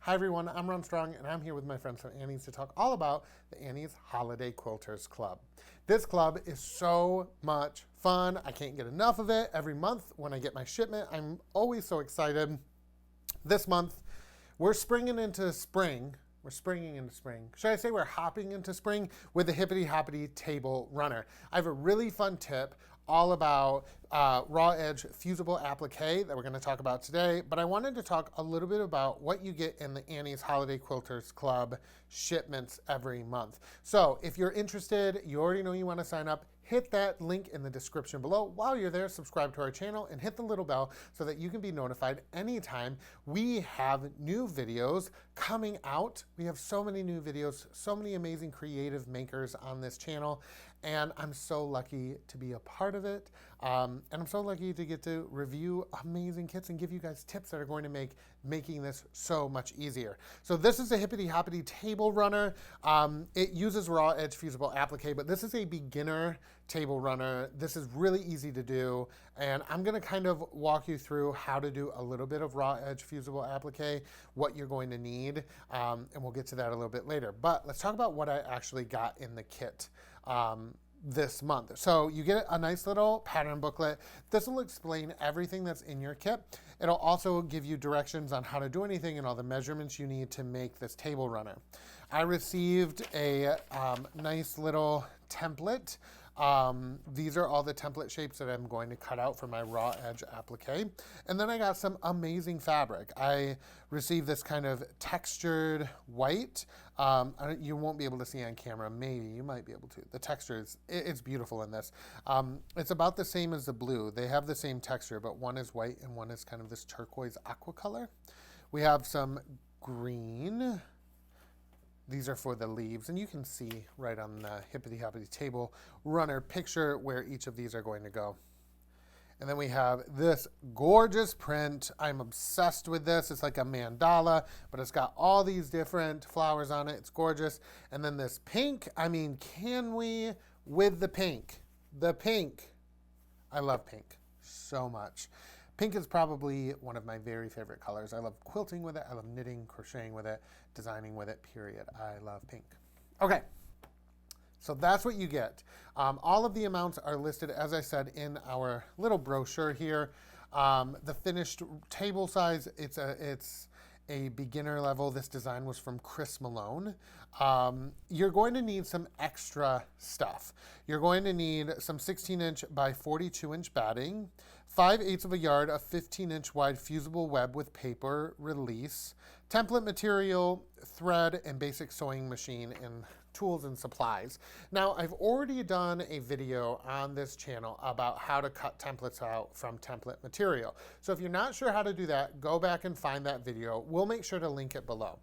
Hi everyone, I'm Ron Strong and I'm here with my friends from Annie's to talk all about the Annie's Holiday Quilters Club. This club is so much fun. I can't get enough of it. Every month when I get my shipment, I'm always so excited. This month, we're springing into spring. Should I say we're hopping into spring with the Hippity Hoppity Table Runner. I have a really fun tip all about raw edge fusible applique that we're going to talk about today, but I wanted to talk a little bit about what you get in the Annie's Holiday Quilters Club shipments every month. So if you're interested, you already know you want to sign up, hit that link in the description below. While you're there, subscribe to our channel and hit the little bell so that you can be notified anytime we have new videos coming out. We have so many new videos, so many amazing creative makers on this channel, and I'm so lucky to be a part of it. And I'm so lucky to get to review amazing kits and give you guys tips that are going to make making this so much easier. So this is a Hippity Hoppity Table Runner. It uses raw edge fusible applique, but this is a beginner table runner. This is really easy to do, and I'm going to kind of walk you through how to do a little bit of raw edge fusible applique, what you're going to need, and we'll get to that a little bit later. But let's talk about what I actually got in the kit this month. So you get a nice little pattern booklet. This will explain everything that's in your kit. It'll also give you directions on how to do anything and all the measurements you need to make this table runner. I received a nice little template. These are all the template shapes that I'm going to cut out for my raw edge applique. And then I got some amazing fabric. I received this kind of textured white. You won't be able to see on camera. Maybe you might be able to. The texture is, it's beautiful in this. It's about the same as the blue. They have the same texture, but one is white and one is kind of this turquoise aqua color. We have some green. These are for the leaves, and you can see right on the Hippity Hoppity Table Runner picture where each of these are going to go. And then we have this gorgeous print. I'm obsessed with this. It's like a mandala, but it's got all these different flowers on it. It's gorgeous. And then this pink, I mean, can we with the pink? The pink. I love pink so much. Pink is probably one of my very favorite colors. I love quilting with it. I love knitting, crocheting with it, designing with it, period. I love pink. Okay, so that's what you get. All of the amounts are listed, as I said, in our little brochure here. The finished table size, it's a beginner level. This design was from Chris Malone. You're going to need some extra stuff. You're going to need some 16-inch by 42-inch batting, 5/8 of a yard of 15-inch wide fusible web with paper release, template material, thread, and basic sewing machine and tools and supplies. Now, I've already done a video on this channel about how to cut templates out from template material. So if you're not sure how to do that, go back and find that video. We'll make sure to link it below.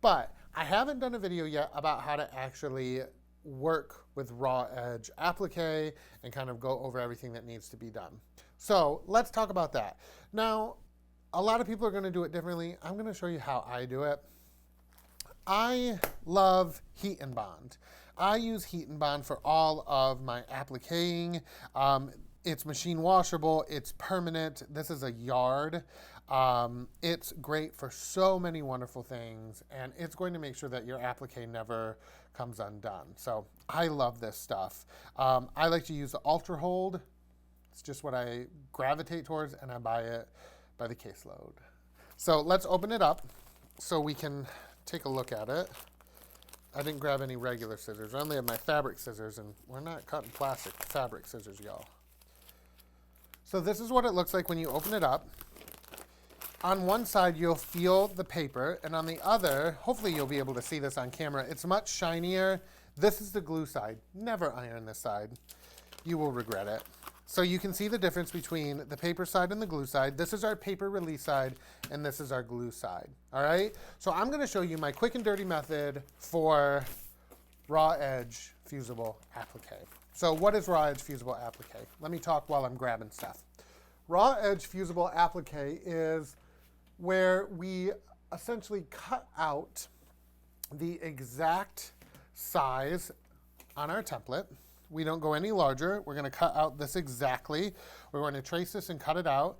But I haven't done a video yet about how to actually work with raw edge applique and kind of go over everything that needs to be done. So let's talk about that. Now, a lot of people are going to do it differently. I'm going to show you how I do it. I love heat and bond. I use heat and bond for all of my appliquing. It's machine washable. It's permanent. This is a yard. It's great for so many wonderful things, and it's going to make sure that your applique never comes undone. So I love this stuff. I like to use the Ultra Hold. It's just what I gravitate towards, and I buy it by the caseload. So let's open it up so we can take a look at it. I didn't grab any regular scissors. I only have my fabric scissors, and we're not cutting plastic fabric scissors, y'all. So this is what it looks like when you open it up. On one side, you'll feel the paper, and on the other, hopefully you'll be able to see this on camera, it's much shinier. This is the glue side. Never iron this side. You will regret it. So you can see the difference between the paper side and the glue side. This is our paper release side, and this is our glue side, all right? So I'm gonna show you my quick and dirty method for raw edge fusible applique. So what is raw edge fusible applique? Let me talk while I'm grabbing stuff. Raw edge fusible applique is where we essentially cut out the exact size on our template. We don't go any larger. We're going to cut out this exactly. We're going to trace this and cut it out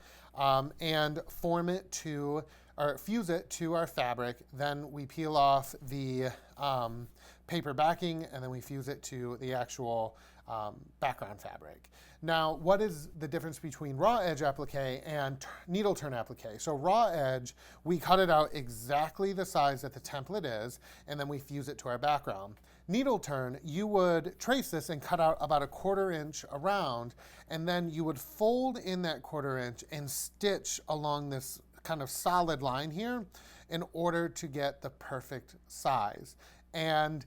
and form it to or fuse it to our fabric. Then we peel off the paper backing, and then we fuse it to the actual background fabric. Now, what is the difference between raw edge applique and needle turn applique? So raw edge, we cut it out exactly the size that the template is, and then we fuse it to our background. Needle turn, you would trace this and cut out about 1/4 inch around, and then you would fold in that 1/4 inch and stitch along this kind of solid line here in order to get the perfect size. And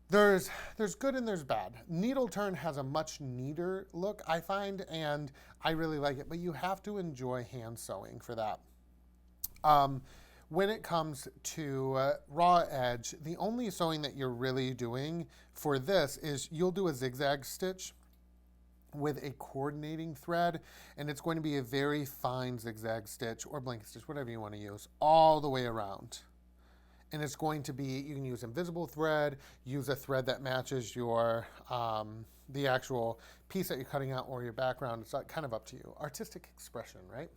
there's good and there's bad. Needle turn has a much neater look, I find, and I really like it, but you have to enjoy hand sewing for that. When it comes to raw edge, the only sewing that you're really doing for this is you'll do a zigzag stitch with a coordinating thread, and it's going to be a very fine zigzag stitch or blanket stitch, whatever you want to use, all the way around. And it's going to be, you can use invisible thread, use a thread that matches your the actual piece that you're cutting out or your background. It's kind of up to you. Artistic expression, right?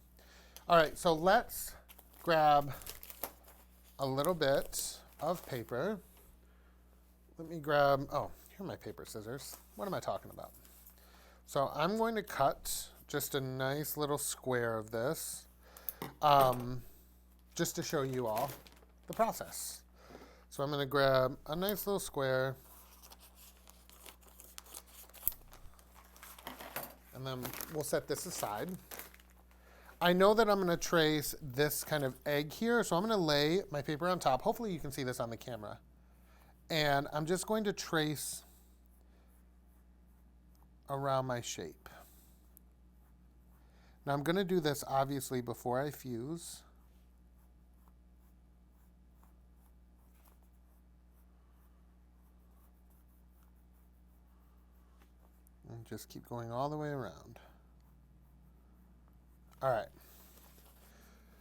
All right, so let's grab a little bit of paper. Let me grab, oh, here are my paper scissors. What am I talking about? So I'm going to cut just a nice little square of this, just to show you all the process. So I'm going to grab a nice little square, and then we'll set this aside. I know that I'm going to trace this kind of egg here, so I'm going to lay my paper on top. Hopefully you can see this on the camera. And I'm just going to trace around my shape. Now I'm going to do this obviously before I fuse. And just keep going all the way around. All right.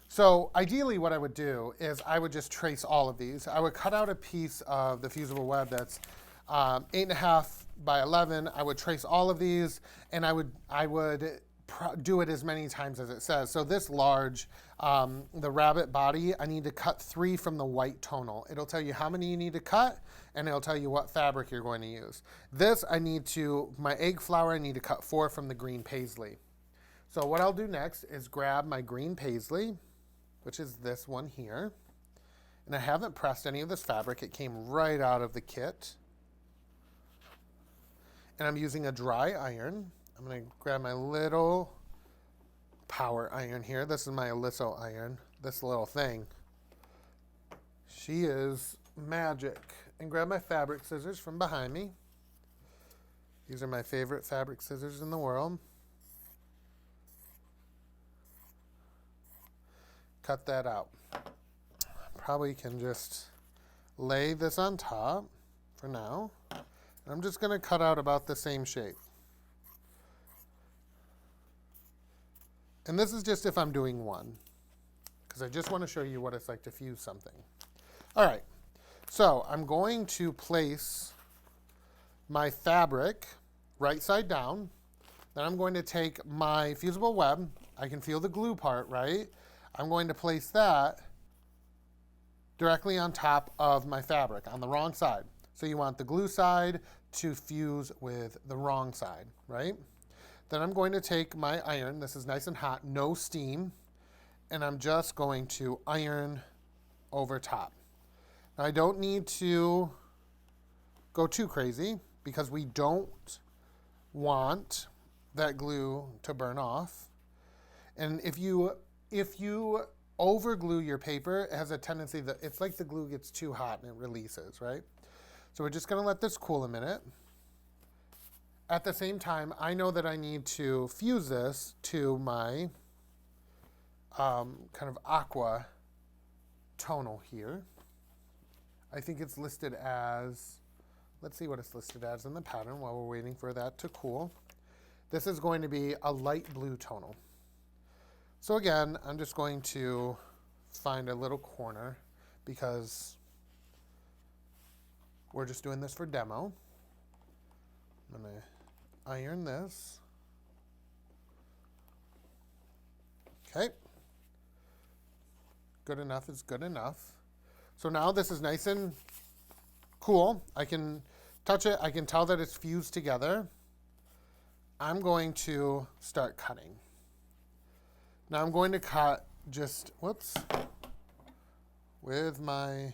So ideally what I would do is I would just trace all of these. I would cut out a piece of the fusible web that's 8.5 by 11. I would trace all of these, and I would do it as many times as it says. So this large, the rabbit body, I need to cut 3 from the white tonal. It'll tell you how many you need to cut, and it'll tell you what fabric you're going to use. This my egg flower, I need to cut 4 from the green paisley. So what I'll do next is grab my green paisley, which is this one here. And I haven't pressed any of this fabric. It came right out of the kit. And I'm using a dry iron. I'm going to grab my little power iron here. This is my Aliso iron, this little thing. She is magic. And grab my fabric scissors from behind me. These are my favorite fabric scissors in the world. Cut that out. Probably can just lay this on top for now. I'm just going to cut out about the same shape. And this is just if I'm doing one, because I just want to show you what it's like to fuse something. All right, so I'm going to place my fabric right side down. Then I'm going to take my fusible web. I can feel the glue part, right? I'm going to place that directly on top of my fabric on the wrong side. So you want the glue side to fuse with the wrong side, right? Then I'm going to take my iron. This is nice and hot, no steam. And I'm just going to iron over top. Now I don't need to go too crazy because we don't want that glue to burn off. And if you over glue your paper, it has a tendency that it's like the glue gets too hot and it releases, right? So we're just going to let this cool a minute. At the same time, I know that I need to fuse this to my kind of aqua tonal here. I think it's listed as, let's see what it's listed as in the pattern while we're waiting for that to cool. This is going to be a light blue tonal. So again, I'm just going to find a little corner because we're just doing this for demo. I'm going to iron this. Okay. Good enough is good enough. So now this is nice and cool. I can touch it. I can tell that it's fused together. I'm going to start cutting. Now I'm going to cut just, whoops, with my,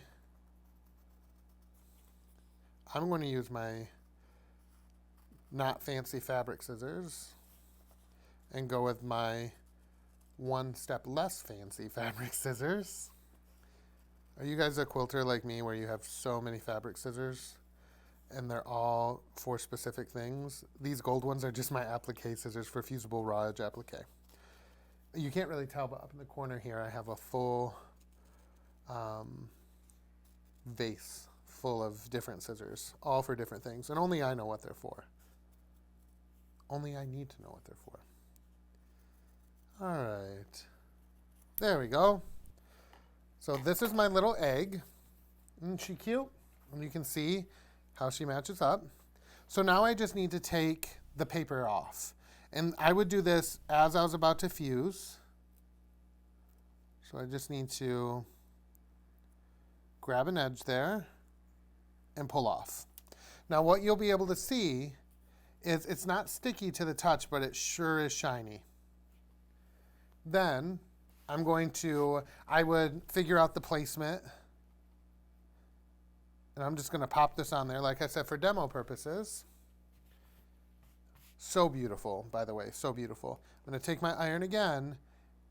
I'm going to use my not fancy fabric scissors and go with my one step less fancy fabric scissors. Are you guys a quilter like me where you have so many fabric scissors and they're all for specific things? These gold ones are just my applique scissors for Fusible raw edge applique. You can't really tell, but up in the corner here I have a full vase full of different scissors, all for different things, and only I know what they're for. Only I need to know what they're for. All right, there we go. So this is my little egg. Isn't she cute? And you can see how she matches up. So now I just need to take the paper off. And I would do this as I was about to fuse. So I just need to grab an edge there and pull off. Now what you'll be able to see is it's not sticky to the touch, but it sure is shiny. Then I would figure out the placement. And I'm just going to pop this on there, like I said, for demo purposes. So beautiful, by the way, so beautiful. I'm going to take my iron again,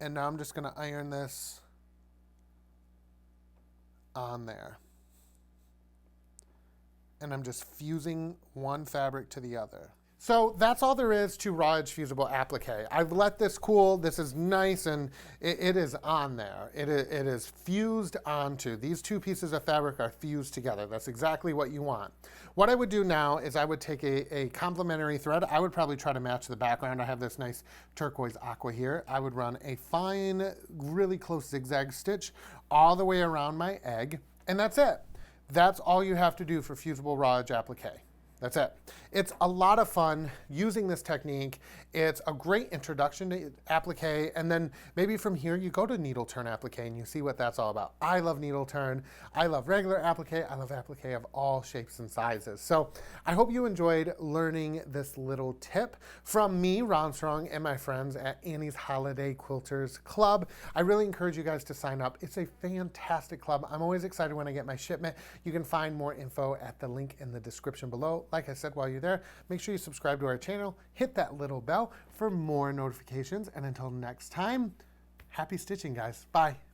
and now I'm just going to iron this on there. And I'm just fusing one fabric to the other. So that's all there is to raw edge fusible applique. I've let this cool. This is nice, and it is on there. It is fused onto. These two pieces of fabric are fused together. That's exactly what you want. What I would do now is I would take a complementary thread. I would probably try to match the background. I have this nice turquoise aqua here. I would run a fine, really close zigzag stitch all the way around my egg, and that's it. That's all you have to do for fusible raw edge applique. That's it. It's a lot of fun using this technique. It's a great introduction to applique, and then maybe from here you go to needle turn applique and you see what that's all about. I love needle turn. I love regular applique. I love applique of all shapes and sizes. So I hope you enjoyed learning this little tip from me, Ron Strong, and my friends at Annie's Holiday Quilters Club. I really encourage you guys to sign up. It's a fantastic club. I'm always excited when I get my shipment. You can find more info at the link in the description below. Like I said, while you're there, make sure you subscribe to our channel, hit that little bell for more notifications, and until next time, happy stitching, guys. Bye.